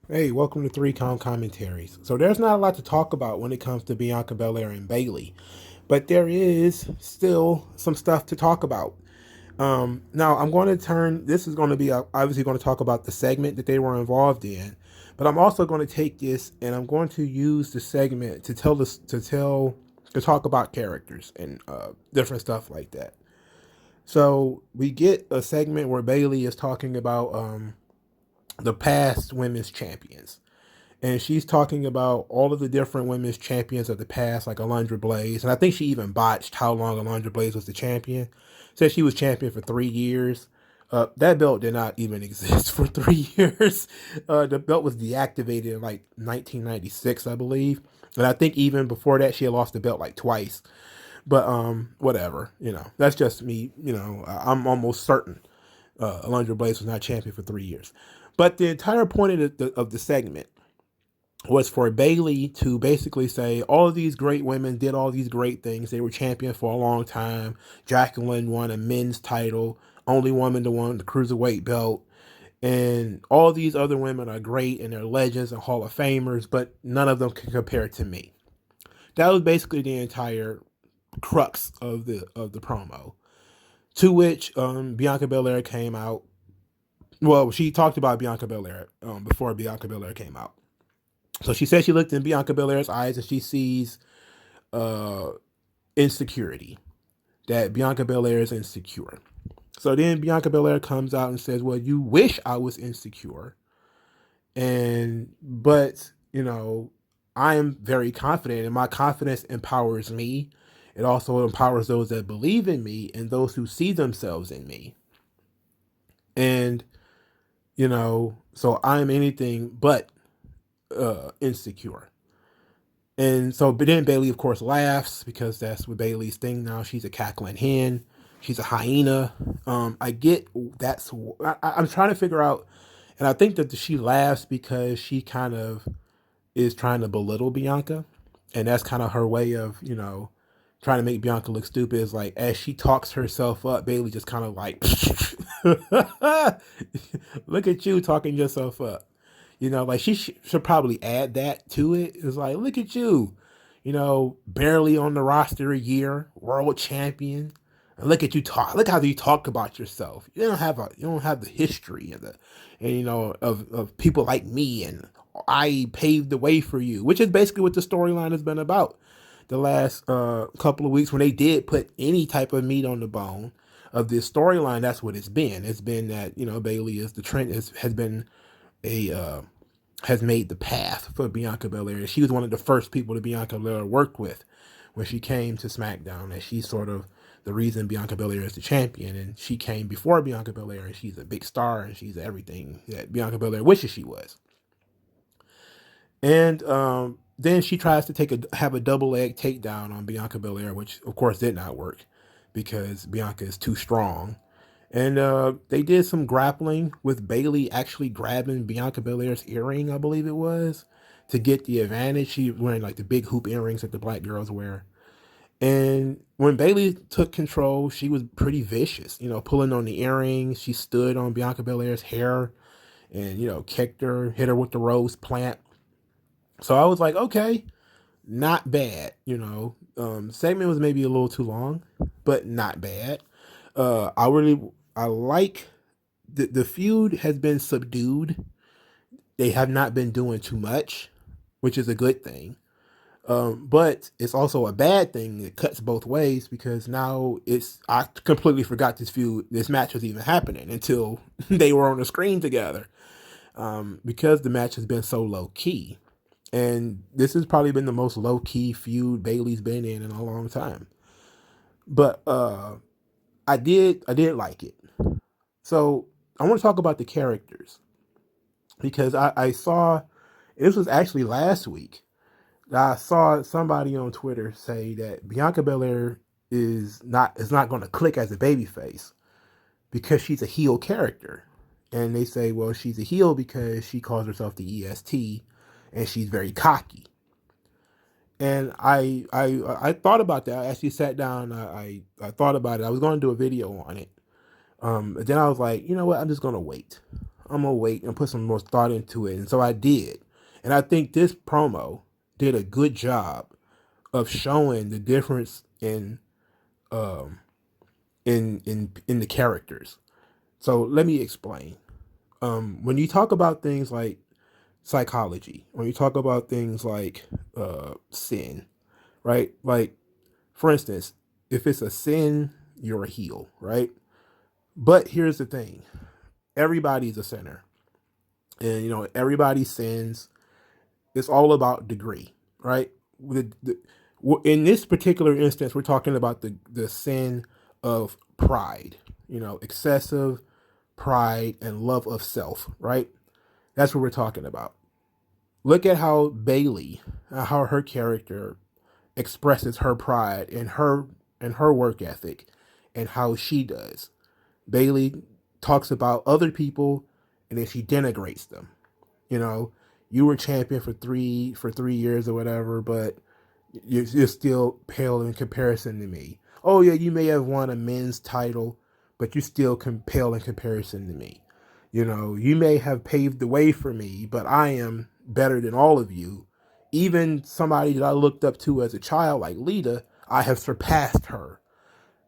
Hey, welcome to Three Count Commentaries. So there's not a lot to talk about when it comes to Bianca Belair and Bayley, but there is still some stuff to talk about. Now I'm going to turn. This is going to be obviously going to talk about the segment that they were involved in, but I'm also going to take this and I'm going to use the segment to talk about characters and different stuff like that. So we get a segment where Bayley is talking about the past women's champions, and she's talking about all of the different women's champions of the past, like Alundra Blaze. And I think she even botched how long Alundra Blaze was the champion. Said she was champion for 3 years. That belt did not even exist for 3 years. The belt was deactivated in like 1996, I believe. And I think even before that, she had lost the belt like twice. But whatever. That's just me. I'm almost certain Alundra Blaze was not champion for 3 years. But the entire point of the segment was for Bayley to basically say all of these great women did all these great things. They were champion for a long time. Jacqueline won a men's title, only woman to win the cruiserweight belt. And all these other women are great and they're legends and Hall of Famers, but none of them can compare to me. That was basically the entire crux of the promo. To which Bianca Belair came out. Well, she talked about Bianca Belair before Bianca Belair came out. So she said she looked in Bianca Belair's eyes and she sees uh, insecurity, that Bianca Belair is insecure. So then Bianca Belair comes out and says, well, you wish I was insecure. But, I am very confident and my confidence empowers me. It also empowers those that believe in me and those who see themselves in me. And, so I'm anything but insecure. And so, but then Bayley, of course, laughs because that's what Bayley's thing now. She's a cackling hen. She's a hyena. I get that's. I'm trying to figure out, and I think that she laughs because she kind of is trying to belittle Bianca, and that's kind of her way of trying to make Bianca look stupid. Is like as she talks herself up, Bayley just kind of like, look at you talking yourself up. Like she should probably add that to it. It's like, look at you, barely on the roster a year, world champion. And look at you talk. Look how you talk about yourself. You don't have the history of people like me, and I paved the way for you, which is basically what the storyline has been about the last couple of weeks when they did put any type of meat on the bone of this storyline. That's what it's been. It's been that Bayley is the trend has been a has made the path for Bianca Belair. She was one of the first people that Bianca Belair worked with when she came to SmackDown, and she's sort of the reason Bianca Belair is the champion. And she came before Bianca Belair, and she's a big star, and she's everything that Bianca Belair wishes she was. And then she tries to have a double leg takedown on Bianca Belair, which of course did not work because Bianca is too strong. And they did some grappling with Bayley actually grabbing Bianca Belair's earring, I believe it was, to get the advantage. She was wearing like the big hoop earrings that the black girls wear. And when Bayley took control, she was pretty vicious, pulling on the earrings. She stood on Bianca Belair's hair and, kicked her, hit her with the rose plant. So I was like, okay, not bad, segment was maybe a little too long, but not bad. I like the feud has been subdued. They have not been doing too much, which is a good thing. But it's also a bad thing. It cuts both ways because now I completely forgot this match was even happening until they were on the screen together. Because the match has been so low key. And this has probably been the most low key feud Bayley's been in a long time. But I did like it. So I want to talk about the characters because I saw this was actually last week. I saw somebody on Twitter say that Bianca Belair is not going to click as a babyface because she's a heel character, and they say, well, she's a heel because she calls herself the EST, and she's very cocky. And I thought about that. I actually sat down. I thought about it. I was going to do a video on it. Then I was like, you know what? I'm just going to wait. I'm gonna wait and put some more thought into it. And so I did. And I think this promo did a good job of showing the difference um in the characters. So let me explain. When you talk about things like psychology, when you talk about things like sin, right? Like, for instance, if it's a sin, you're a heel, right? But here's the thing: everybody's a sinner, and everybody sins. It's all about degree, right? In this particular instance, we're talking about the sin of pride, excessive pride and love of self, right? That's what we're talking about. Look at how Bayley, how her character expresses her pride and her work ethic, and how she does. Bayley talks about other people, and then she denigrates them. You know, you were champion for 3 years or whatever, but you're still pale in comparison to me. Oh yeah, you may have won a men's title, but you're still pale in comparison to me. You may have paved the way for me, but I am better than all of you. Even somebody that I looked up to as a child, like Lita, I have surpassed her.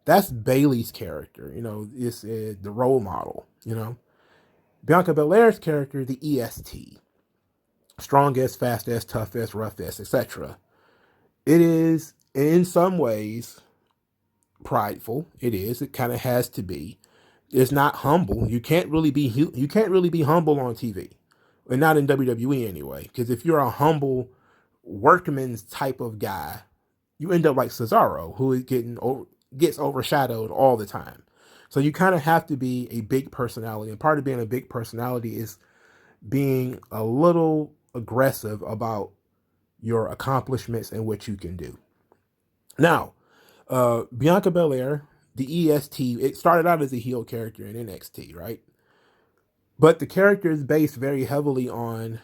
That's Bayley's character. It's the role model. Bianca Belair's character, the EST, strongest, fastest, toughest, roughest, etc. It is in some ways prideful. It is. It kind of has to be. It's not humble. You can't really be humble on TV, and not in WWE anyway. Because if you're a humble workman's type of guy, you end up like Cesaro, who is gets overshadowed all the time. So you kind of have to be a big personality, and part of being a big personality is being a little aggressive about your accomplishments and what you can do. Now, Bianca Belair, the EST, it started out as a heel character in NXT, right? But the character is based very heavily on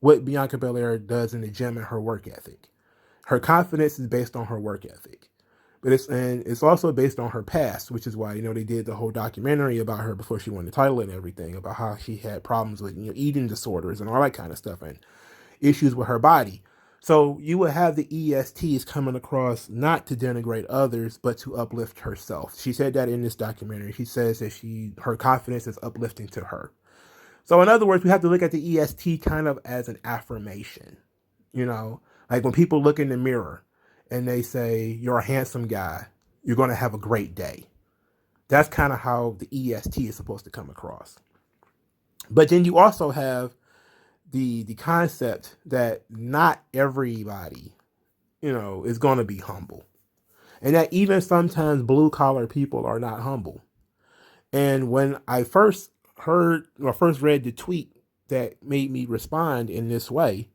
what Bianca Belair does in the gym and her work ethic. Her confidence is based on her work ethic. But it's also based on her past, which is why they did the whole documentary about her before she won the title and everything, about how she had problems with eating disorders and all that kind of stuff and issues with her body. So you would have the ESTs coming across not to denigrate others, but to uplift herself. She said that in this documentary. She says that her confidence is uplifting to her. So in other words, we have to look at the EST kind of as an affirmation. Like when people look in the mirror and they say, you're a handsome guy, you're going to have a great day. That's kind of how the EST is supposed to come across. But then you also have the concept that not everybody, is going to be humble. And that even sometimes blue collar people are not humble. And when I first read the tweet that made me respond in this way,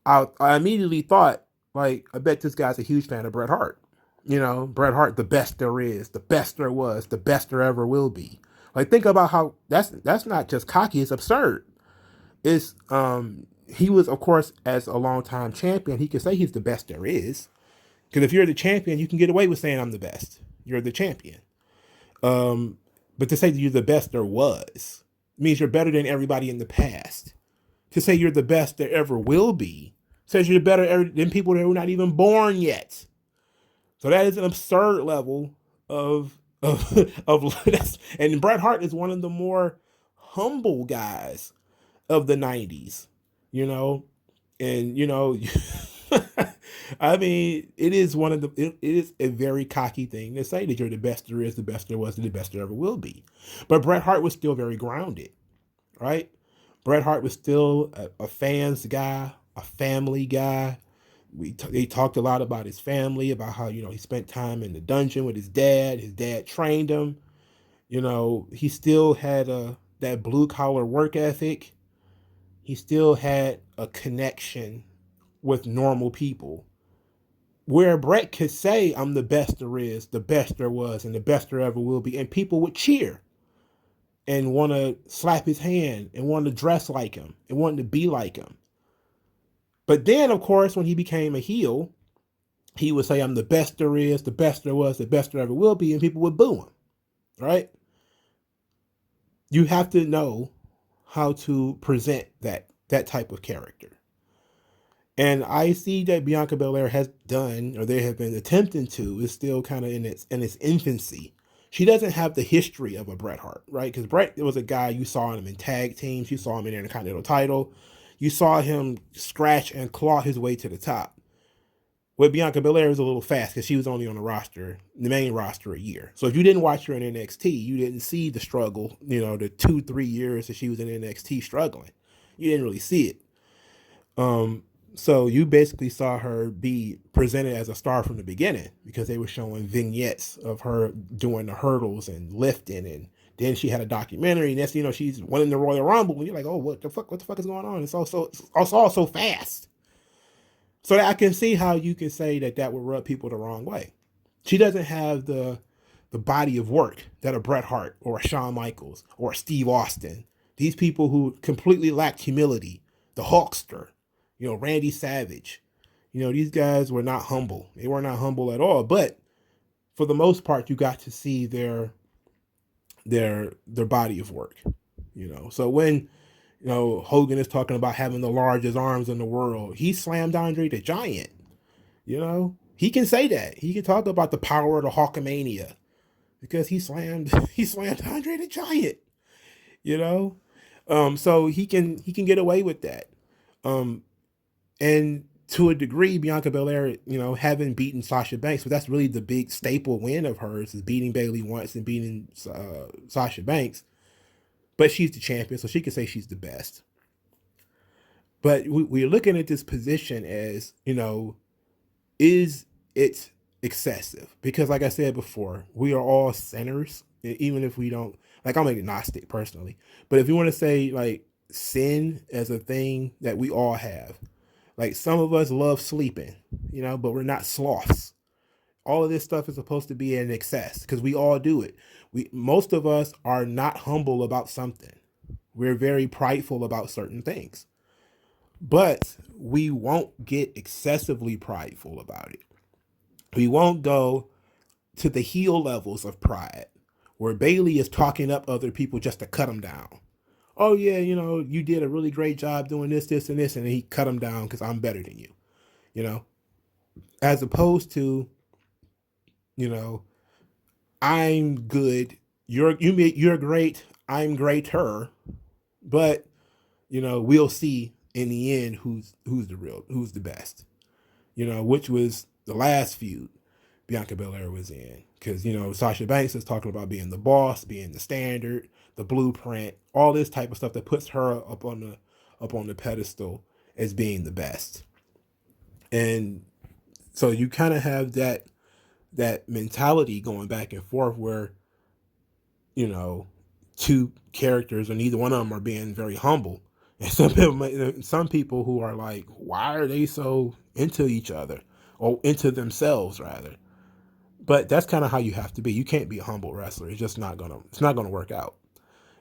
I immediately thought, like, I bet this guy's a huge fan of Bret Hart. Bret Hart, the best there is, the best there was, the best there ever will be. Like, think about how that's not just cocky, it's absurd. It's he was, of course, as a longtime champion, he could say he's the best there is. Because if you're the champion, you can get away with saying I'm the best. You're the champion. But to say that you're the best there was means you're better than everybody in the past. To say you're the best there ever will be says you're better than people that were not even born yet. So that is an absurd level of and Bret Hart is one of the more humble guys of the 90s, and I mean, it is it is a very cocky thing to say that you're the best there is, the best there was, and the best there ever will be. But Bret Hart was still very grounded, right? Bret Hart was still a fans guy, a family guy. They talked a lot about his family, about how he spent time in the dungeon with his dad. His dad trained him. He still had that blue collar work ethic. He still had a connection with normal people. Where Bret could say, I'm the best there is, the best there was, and the best there ever will be, and people would cheer and want to slap his hand and want to dress like him and want to be like him. But then, of course, when he became a heel, he would say, I'm the best there is, the best there was, the best there ever will be, and people would boo him, right? You have to know how to present that type of character. And I see that Bianca Belair has done, or they have been attempting to, is still kind of in its infancy. She doesn't have the history of a Bret Hart, right? Because Bret was a guy, you saw him in tag teams, you saw him in the Intercontinental title, you saw him scratch and claw his way to the top. With Bianca Belair, is a little fast because she was only on the main roster, a year. So if you didn't watch her in NXT, you didn't see the struggle, the 2-3 years that she was in NXT struggling. You didn't really see it. So you basically saw her be presented as a star from the beginning because they were showing vignettes of her doing the hurdles and lifting, and then she had a documentary, and that's she's winning the Royal Rumble, and you're like, oh, what the fuck is going on? It's all so fast. So that I can see how you can say that would rub people the wrong way. She doesn't have the body of work that a Bret Hart or a Shawn Michaels or a Steve Austin. These people who completely lacked humility, the Hulkster, Randy Savage. These guys were not humble. They were not humble at all. But for the most part, you got to see their body of work. So when Hogan is talking about having the largest arms in the world, he slammed Andre the Giant. He can say that. He can talk about the power of the Hulkamania because he slammed Andre the Giant. So he can get away with that. And to a degree, Bianca Belair, having beaten Sasha Banks, but that's really the big staple win of hers, is beating Bayley once and beating Sasha Banks. But she's the champion, so she can say she's the best. But we're looking at this position as, is it excessive? Because like I said before, we are all sinners, even if we don't, like I'm agnostic personally. But if you want to say like sin as a thing that we all have, like some of us love sleeping, but we're not sloths. All of this stuff is supposed to be in excess because we all do it. Most of us are not humble about something. We're very prideful about certain things. But we won't get excessively prideful about it. We won't go to the heel levels of pride where Bayley is talking up other people just to cut them down. Oh yeah, you did a really great job doing this, and this, and then he cut them down because I'm better than you. As opposed to, I'm good, you're great, I'm greater, but we'll see in the end who's the best. Which was the last feud Bianca Belair was in, because Sasha Banks is talking about being the boss, being the standard, the blueprint, all this type of stuff that puts her up on the pedestal as being the best. And so you kind of have that mentality going back and forth where two characters, or neither one of them are being very humble. And some people who are like, why are they so into each other, or into themselves rather? But that's kind of how you have to be. You can't be a humble wrestler. It's not gonna work out.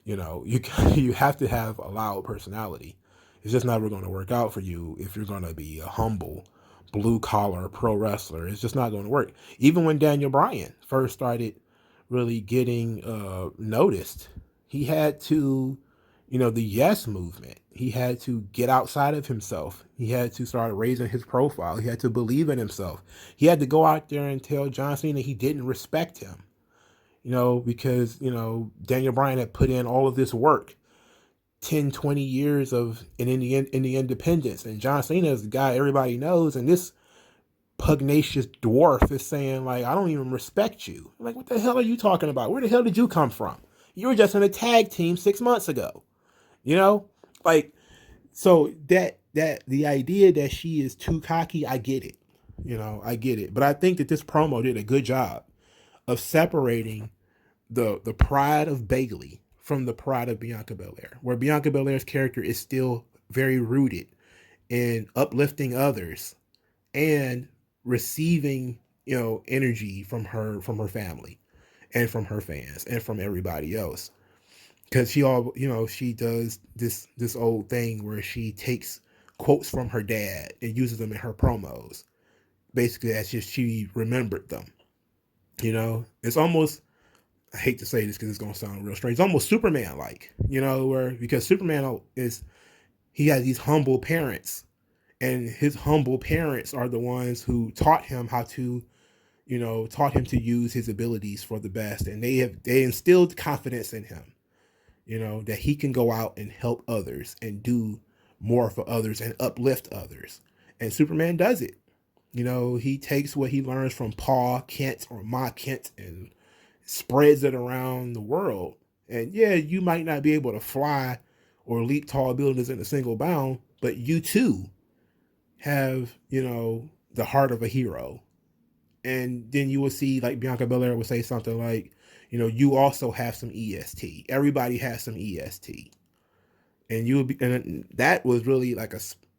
You have to have a loud personality. It's just never going to work out for you if you're going to be a humble, blue collar pro wrestler. It's just not going to work. Even when Daniel Bryan first started really getting noticed, he had to, the yes movement. He had to get outside of himself. He had to start raising his profile. He had to believe in himself. He had to go out there and tell John Cena he didn't respect him. Because, Daniel Bryan had put in all of this work, 10, 20 years in the independence. And John Cena is the guy everybody knows. And this pugnacious dwarf is saying, like, I don't even respect you. I'm like, what the hell are you talking about? Where the hell did you come from? You were just in a tag team 6 months ago. So that the idea that she is too cocky, I get it. I get it. But I think that this promo did a good job of separating the pride of Bayley from the pride of Bianca Belair, where Bianca Belair's character is still very rooted in uplifting others and receiving, energy from her family and from her fans and from everybody else. Because she does this old thing where she takes quotes from her dad and uses them in her promos, basically as if she remembered them. It's almost I hate to say this because it's gonna sound real strange. It's almost Superman like, where because Superman he has these humble parents, and his humble parents are the ones who taught him how to, taught him to use his abilities for the best, and they instilled confidence in him, that he can go out and help others and do more for others and uplift others. And Superman does it. He takes what he learns from Pa Kent or Ma Kent and spreads it around the world. And yeah, you might not be able to fly or leap tall buildings in a single bound, but you too have, the heart of a hero. And then you will see, like Bianca Belair would say something like, you also have some EST. Everybody has some EST. And and that was really like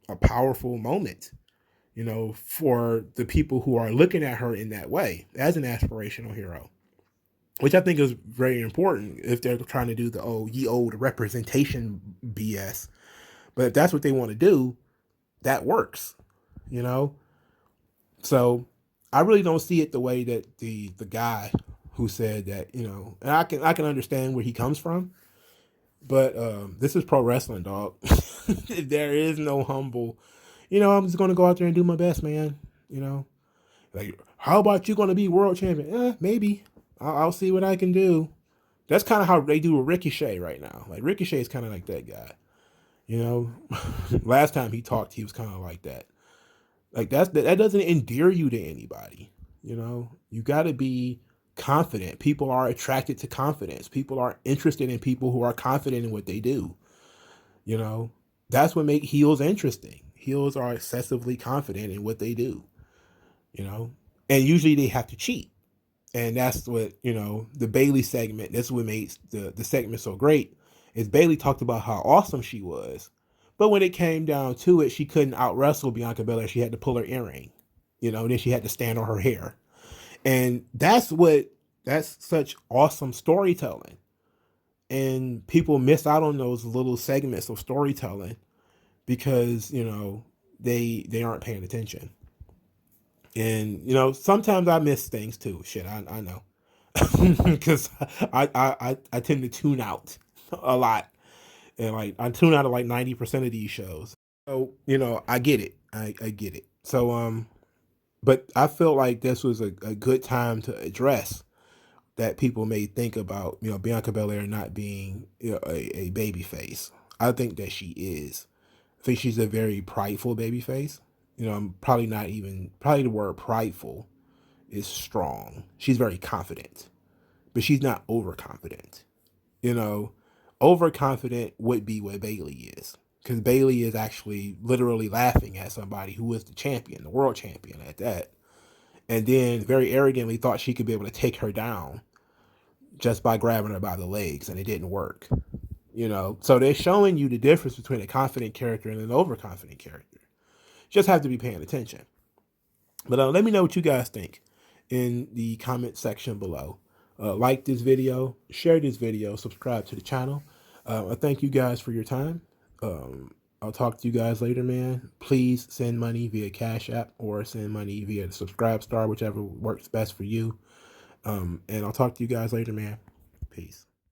a powerful moment, for the people who are looking at her in that way as an aspirational hero, which I think is very important if they're trying to do the ye old representation BS. But if that's what they want to do, that works, you know. So I really don't see it the way that the guy who said that, and I can understand where he comes from, but this is pro wrestling, dog. There is no humble. I'm just gonna go out there and do my best, man. Like, how about you gonna be world champion? Maybe. I'll see what I can do. That's kind of how they do with Ricochet right now. Like Ricochet is kind of like that guy. Last time he talked, he was kind of like that. Like that doesn't endear you to anybody. You got to be confident. People are attracted to confidence. People are interested in people who are confident in what they do. That's what makes heels interesting. Heels are excessively confident in what they do. And usually they have to cheat. And that's what, the Bayley segment, that's what makes the segment so great, is Bayley talked about how awesome she was. But when it came down to it, she couldn't out wrestle Bianca Belair. She had to pull her earring, then she had to stand on her hair. And that's such awesome storytelling. And people miss out on those little segments of storytelling because, they aren't paying attention. And, sometimes I miss things too. Shit, I know. Because I tend to tune out a lot. And like I tune out of like 90% of these shows. So, I get it. I get it. So but I feel like this was a good time to address that people may think about, Bianca Belair not being, a baby face. I think that she is. I think she's a very prideful baby face. I'm probably not even, probably the word prideful is strong. She's very confident, but she's not overconfident. Overconfident would be what Bayley is. Because Bayley is actually literally laughing at somebody who is the champion, the world champion at that. And then very arrogantly thought she could be able to take her down just by grabbing her by the legs, and it didn't work. So they're showing you the difference between a confident character and an overconfident character. Just have to be paying attention. But let me know what you guys think in the comment section below. Like this video, share this video, subscribe to the channel. I thank you guys for your time. I'll talk to you guys later, man. Please send money via Cash App or send money via the Subscribe Star, whichever works best for you. And I'll talk to you guys later, man. Peace.